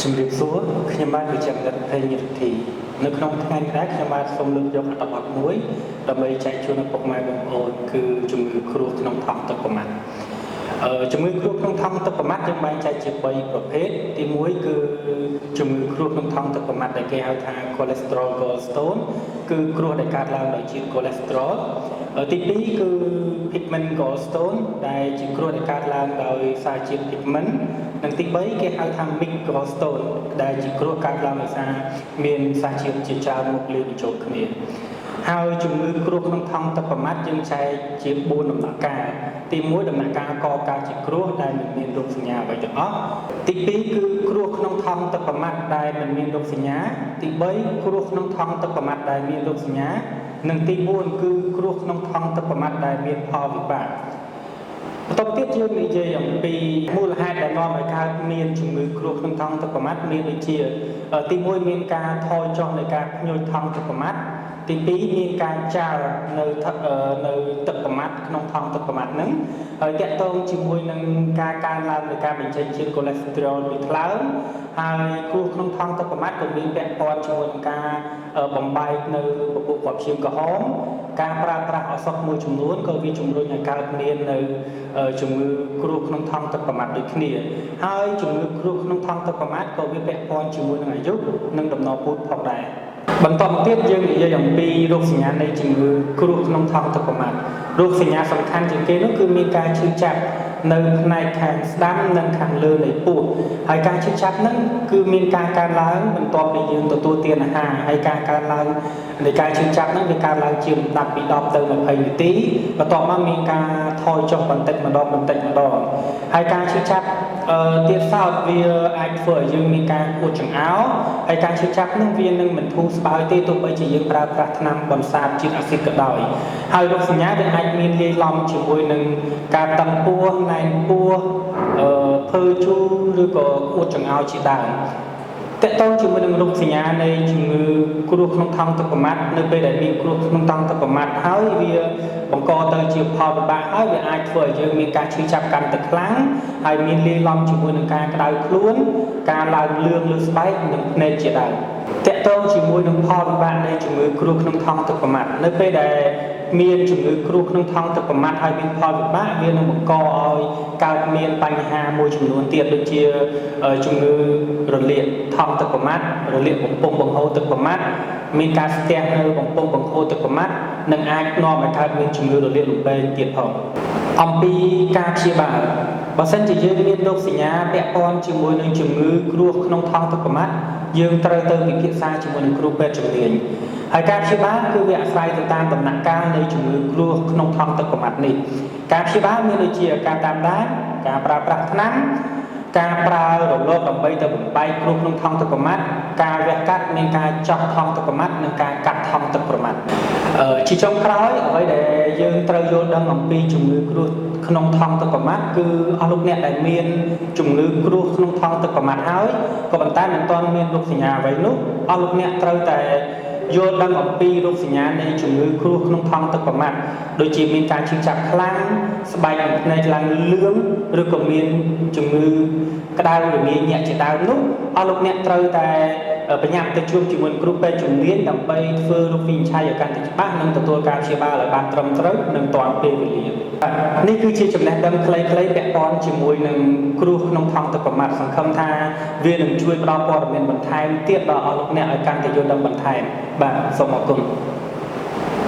ជំរាបសួរខ្ញុំបាទវិជ្ជបណ្ឌិតភេញរិទ្ធីនៅក្នុងថ្ងៃនេះខ្ញុំបាទសូមលើកយកអត្ថបទមួយដើម្បីចែកជូនដល់ពុកម៉ែបងប្អូនគឺជំងឺគ្រោះក្នុងថង់ទឹកប្រមាត់ជំងឺគ្រោះក្នុងថង់ទឹកប្រមាត់យើងបែងចែកជា3ប្រភេទទី1គឺជំងឺគ្រោះក្នុងថង់ទឹកប្រមាត់ដែលគេហៅថា cholesterol gallstone គឺគ្រោះដែលកើតឡើងដោយជាតិ cholesterol ទី2គឺ pigment gallstone ដែលជាគ្រោះដែលកើតឡើងដោយសារជាតិ pigment និងទី3គេហៅថា mixed gallstone ដែលជាគ្រោះកើតឡើងដោយសារមានសារជាតិជាច្រើនមកលាយបញ្ចូលគ្នាហើយជំងឺគ្រោះក្នុងថង់ទឹកប្រមាត់យើងចែកជា4ដំណាក់កាលទី1ដំណាក់កាលកកើតជាគ្រោះដែលមិនមានរោគសញ្ញាអ្វីទាំងអស់ទី2គឺគ្រោះក្នុងថង់ទឹកប្រមាត់ដែលមិនមានរោគសញ្ញាទី3គ្រោះក្នុងថង់ទឹកប្រមាត់ដែលមានរោគសញ្ញានិងទី4គឺគ្រោះក្នុងថង់ទឹកប្រមាត់ដែលមានផលវិបាកបន្ទាប់ទៀតយើងនិយាយអំពីមូលហេតុដែលនាំឲ្យកើតមានជំងឺគ្រោះក្នុងថង់ទឹកប្រមាត់មានដូចជាទី1មានការថយចុះនៃការភ្ញួយថង់ទឹកប្រមាត់ទី2មានការចាល់នៅទឹកប្រមាត់ក្នុងថង់ទឹកប្រមាត់ហ្នឹងហើយតកតងជាមួយនឹងការកើនឡើងនៃការបញ្ចេញជាតិកូលេស្តេរ៉ុលពីថ្លើមហើយគ្រោះក្នុងថង់ទឹកប្រមាត់ក៏មានពាក់ព័ន្ធជាមួយនឹងការបំបែកនៅពពុះគ្រាប់ឈាមក្រហមការប្រើប្រាស់ឱសថមួយចំនួនក៏វាជំរុញឲ្យកើតមាននៅជំងឺគ្រោះក្នុងថង់ទឹកប្រមាត់ដូចគ្នាហើយជំងឺគ្រោះក្នុងថង់ទឹកប្រមាត់ក៏វាពាក់ព័ន្ធជាមួយនឹងអាយុនិងដំណពូជផងដែរបន្តមកទៀតយើងនិយាយអំពីរោគសញ្ញានៃជំងឺគ្រោះក្នុងថង់ទឹកប្រមាត់រោគសញ្ញាសំខាន់ជាងគេនោះគឺមានការឈឺចាប់នៅផ្នែកខាងស្ដាំនិងខាងលើនៃពោះហើយការឈឺចាប់ហ្នឹងគឺមានការកើនឡើងបន្ទាប់ពីយើងទទួលទានអាហារហើយការកើនឡើងនៃការឈឺចាប់ហ្នឹងវាកើនឡើងជាលំដាប់ពី10ទៅ20នាទីបន្ទាប់មកមានការថយចុះបន្តិចម្ដងហើយការឈឺចាប់ទៀតសោតវាអាចធ្វើឲ្យយើងមានការអួតចង្អោរហើយការឈឺចាប់ហ្នឹងវានឹងមិនធូរស្បើយទេទោះបីជាយើងប្រើប្រាស់ថ្នាំបន្សាបជាតិអាស៊ីតក៏ដោយហើយរោគសញ្ញាវាអាចមានលាយឡំជាមួយនឹងការតឹងពោះណែនពោះភើជូរឬក៏អួតចង្អោរជាដើមតកតងជាមួយនឹងរោគសញ្ញានៃជំងឺគ្រោះក្នុងថង់ទឹកប្រមាត់នៅពេលដែលមានគ្រោះក្នុងថង់ទឹកប្រមាត់ហើយវាបង្កទៅជាផលវិបាកហើយវាអាចធ្វើឲ្យយើងមានការឈឺចាប់កាន់តែខ្លាំងហើយមានលាយឡំជាមួយនឹងការក្តៅខ្លួនការឡើងលឿងលើស្បែកនិងភ្នែកជាដើមតកតងជាមួយនឹងផលវិបាកនៃជំងឺគ្រោះក្នុងថង់ទឹកប្រមាត់នៅពេលដែលមានជំងឺគ្រោះក្នុងថង់ទឹកប្រមាត់ហើយមានផលវិបាកវានឹងបង្កឲ្យកើតមានបញ្ហាមួយចំនួនទៀតដូចជាជំងឺរលាកថង់ទឹកប្រមាត់រលាកបំពង់បង្ហូរទឹកប្រមាត់មានការស្ទះនៅបំពង់បង្ហូរទឹកប្រមាត់និងអាចនាំឲ្យកើតមានជំងឺរលាកលំពេងទៀតផងអំពីការព្យាបាលបើសិនជាយើងមានរោគសញ្ញាពាក់ព័ន្ធជាមួយនឹងជំងឺគ្រោះក្នុងថង់ទឹកប្រមាត់យើងត្រូវទៅពិភាក្សាជាមួយនឹងគ្រូពេទ្យជំនាញហើយការព្យាបាលគឺវាអាស្រ័យទៅតាមដំណាក់កាលនៃជំងឺគ្រោះក្នុងថង់ទឹកប្រមាត់នេះការព្យាបាលមានដូចជាការតាមដានការប្រើប្រាស់ថ្នាំការប្រើរលកដើម្បីទៅបំបែកគ្រោះក្នុងថង់ទឹកប្រមាត់ការវះកាត់មានការចោះថង់ទឹកប្រមាត់និងការកាត់ថង់ទឹកប្រមាត់ជាចុងក្រោយអ្វីដែលយើងត្រូវយល់ដឹងអំពីជំងឺគ្រោះក្នុងថង់ទឹកប្រមាត់គឺអស់លោកអ្នកដែលមានជំងឺគ្រោះក្នុងថង់ទឹកប្រមាត់ហើយក៏ប៉ុន្តែមិនទាន់មានរោគសញ្ញាអ្វីនោះអស់លោកអ្នកត្រូវតែយល់ដឹងអំពីរោគសញ្ញានៃជំងឺគ្រោះក្នុងថង់ទឹកប្រមាត់ដូចជាមានការឈឺចាប់ខ្លាំងស្បែកនិងភ្នែកឡើងលឿងឬក៏មានជំងឺក្តៅរងាញាក់ជាដើមនោះអស់លោកអ្នកត្រូវតែបញ្ញាប់ទៅជួបជាមួយគ្រូពេទ្យជំនាញដើម្បីធ្វើរោគវិនិច្ឆ័យឲ្យកាន់តែច្បាស់និងទទួលការព្យាបាលឲ្យបានត្រឹមត្រូវនិងទាន់ពេលវេលានេះគឺជាចំណេះដឹងខ្លីៗពាក់ព័ន្ធជាមួយនឹងគ្រោះក្នុងថង់ទឹកប្រមាត់សង្ឃឹមថាវានឹងជួយផ្ដល់ព័ត៌មានបន្ថែមទៀតដល់អស់លោកអ្នកឲ្យកាន់តែយល់ដឹងបន្ថែមបាទសូមអរគុណ